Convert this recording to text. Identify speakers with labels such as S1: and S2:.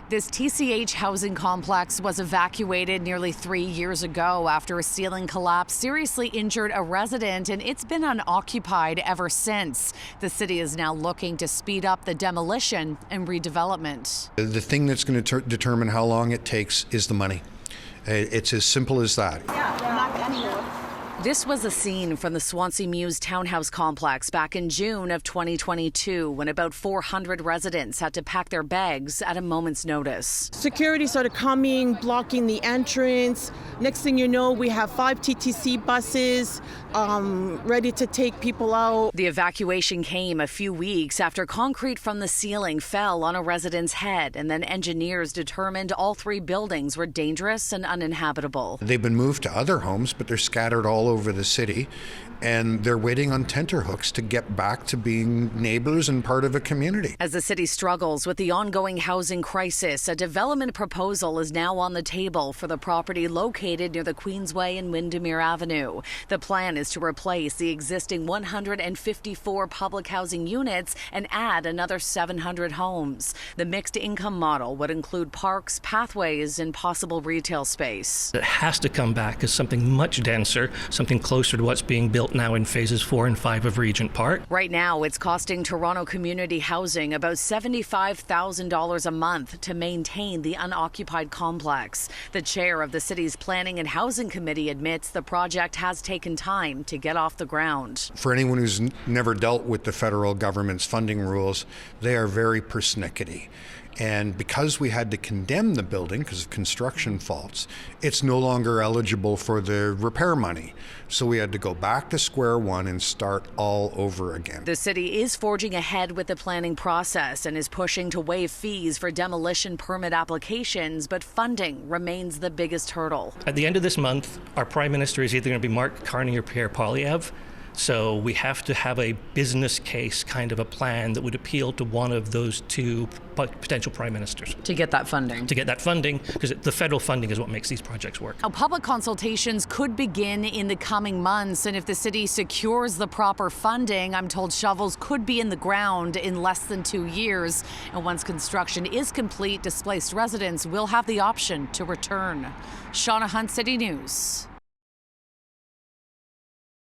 S1: This TCH housing complex was evacuated nearly 3 years ago after a ceiling collapse seriously injured a resident, and it's been unoccupied ever since. The city is now looking to speed up the demolition and redevelopment.
S2: The thing that's going to determine how long it takes is the money. It's as simple as that.
S1: This was a scene from the Swansea Mews townhouse complex back in June of 2022 when about 400 residents had to pack their bags at a moment's notice.
S3: Security started coming, blocking the entrance. Next thing you know, we have 5 TTC buses ready to take people out.
S1: The evacuation came a few weeks after concrete from the ceiling fell on a resident's head, and then engineers determined all 3 buildings were dangerous and uninhabitable.
S2: They've been moved to other homes, but they're scattered all over the city, and they're waiting on tenterhooks to get back to being neighbors and part of a community.
S1: As the city struggles with the ongoing housing crisis, a development proposal is now on the table for the property located near the Queensway and Windermere Avenue. The plan is to replace the existing 154 public housing units and add another 700 homes. The mixed income model would include parks, pathways, and possible retail space.
S4: It has to come back as something much denser, something closer to what's being built now in phases 4 and 5 of Regent Park.
S1: Right now, it's costing Toronto Community Housing about $75,000 a month to maintain the unoccupied complex. The chair of the city's Planning and Housing Committee admits the project has taken time to get off the ground.
S2: For anyone who's never dealt with the federal government's funding rules, they are very persnickety. And because we had to condemn the building because of construction faults, it's no longer eligible for the repair money. So we had to go back to square one and start all over again.
S1: The city is forging ahead with the planning process and is pushing to waive fees for demolition permit applications, but funding remains the biggest hurdle.
S4: At the end of this month, our Prime Minister is either going to be Mark Carney or Pierre Poilievre. So we have to have a business case kind of a plan that would appeal to one of those 2 potential prime ministers.
S1: To get that funding?
S4: To get that funding, because the federal funding is what makes these projects work.
S1: Now, public consultations could begin in the coming months, and if the city secures the proper funding, I'm told shovels could be in the ground in less than 2 years. And once construction is complete, displaced residents will have the option to return. Shauna Hunt, City News.